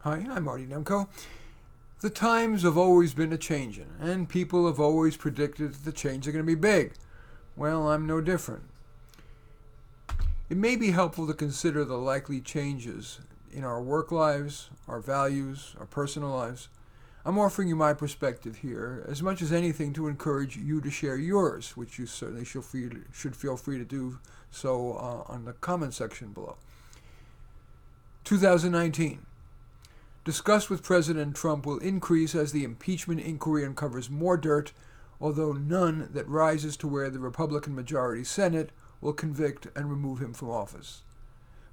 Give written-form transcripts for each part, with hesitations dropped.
Hi, I'm Marty Nemko. The times have always been a changin', and people have always predicted that the change are going to be big. Well, I'm no different. It may be helpful to consider the likely changes in our work lives, our values, our personal lives. I'm offering you my perspective here, as much as anything to encourage you to share yours, which you certainly should feel free to do so on the comment section below. 2019. Disgust with President Trump will increase as the impeachment inquiry uncovers more dirt, although none that rises to where the Republican majority Senate will convict and remove him from office.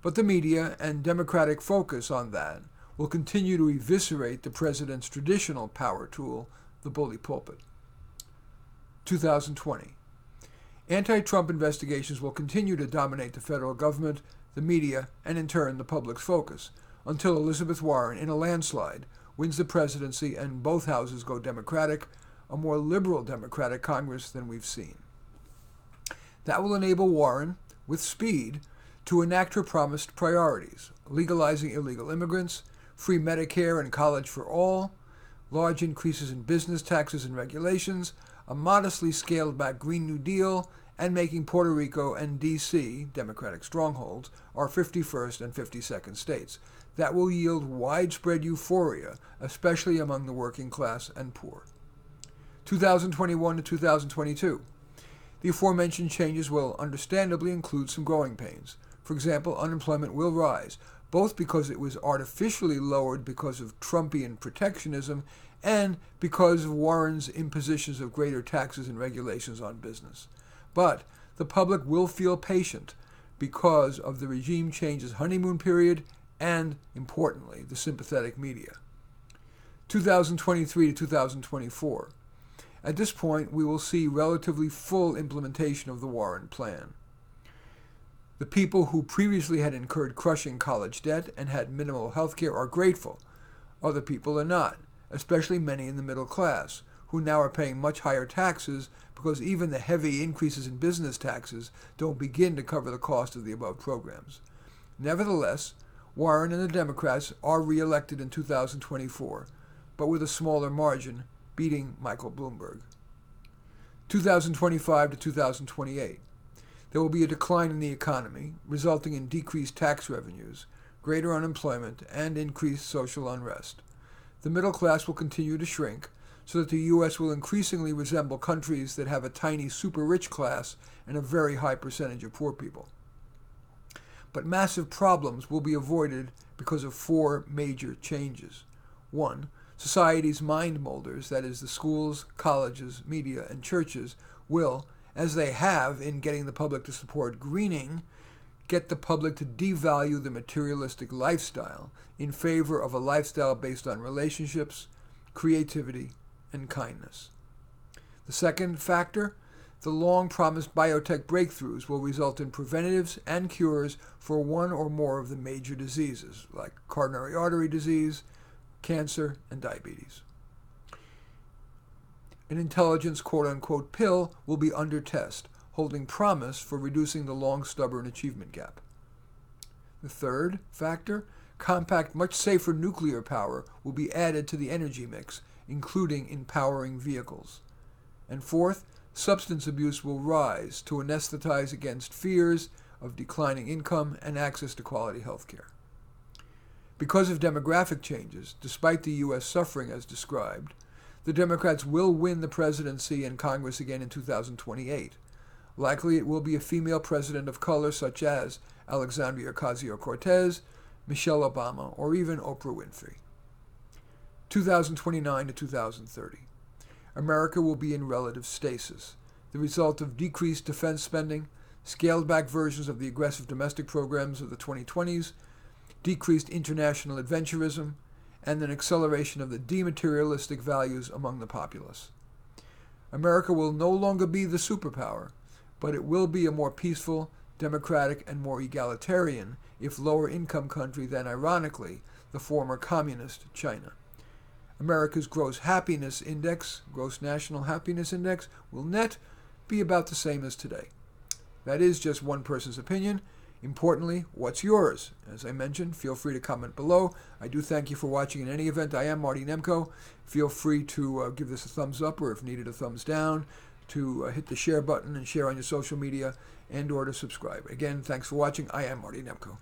But the media and Democratic focus on that will continue to eviscerate the president's traditional power tool, the bully pulpit. 2020. Anti-Trump investigations will continue to dominate the federal government, the media, and in turn the public's focus, until Elizabeth Warren, in a landslide, wins the presidency and both houses go Democratic, a more liberal Democratic Congress than we've seen. That will enable Warren, with speed, to enact her promised priorities: legalizing illegal immigrants, free Medicare and college for all, large increases in business taxes and regulations, a modestly scaled-back Green New Deal, and making Puerto Rico and D.C., Democratic strongholds, our 51st and 52nd states. That will yield widespread euphoria, especially among the working class and poor. 2021 to 2022. The aforementioned changes will understandably include some growing pains. For example, unemployment will rise, both because it was artificially lowered because of Trumpian protectionism and because of Warren's impositions of greater taxes and regulations on business. But the public will feel patient because of the regime change's honeymoon period and, importantly, the sympathetic media. 2023 to 2024. At this point, we will see relatively full implementation of the Warren plan. The people who previously had incurred crushing college debt and had minimal health care are grateful. Other people are not, especially many in the middle class, who now are paying much higher taxes because even the heavy increases in business taxes don't begin to cover the cost of the above programs. Nevertheless, Warren and the Democrats are re-elected in 2024, but with a smaller margin, beating Michael Bloomberg. 2025 to 2028. There will be a decline in the economy, resulting in decreased tax revenues, greater unemployment, and increased social unrest. The middle class will continue to shrink, so that the U.S. will increasingly resemble countries that have a tiny super-rich class and a very high percentage of poor people. But massive problems will be avoided because of four major changes. 1. Society's mind molders, that is, the schools, colleges, media, and churches, will, as they have in getting the public to support greening, get the public to devalue the materialistic lifestyle in favor of a lifestyle based on relationships, creativity, and kindness. The second factor, the long-promised biotech breakthroughs will result in preventatives and cures for one or more of the major diseases, like coronary artery disease, cancer, and diabetes. An intelligence quote-unquote pill will be under test, holding promise for reducing the long, stubborn achievement gap. The third factor, compact, much safer nuclear power will be added to the energy mix, including in powering vehicles. And fourth, substance abuse will rise to anesthetize against fears of declining income and access to quality health care. Because of demographic changes, despite the U.S. suffering as described, the Democrats will win the presidency and Congress again in 2028. Likely it will be a female president of color such as Alexandria Ocasio-Cortez, Michelle Obama, or even Oprah Winfrey. 2029 to 2030. America will be in relative stasis, the result of decreased defense spending, scaled-back versions of the aggressive domestic programs of the 2020s, decreased international adventurism, and an acceleration of the dematerialistic values among the populace. America will no longer be the superpower, but it will be a more peaceful, democratic, and more egalitarian, if lower-income country than, ironically, the former communist China. America's gross national happiness index, will net be about the same as today. That is just one person's opinion. Importantly, what's yours? As I mentioned, feel free to comment below. I do thank you for watching. In any event, I am Marty Nemko. Feel free to give this a thumbs up, or if needed, a thumbs down, to hit the share button and share on your social media, and or to subscribe. Again, thanks for watching. I am Marty Nemko.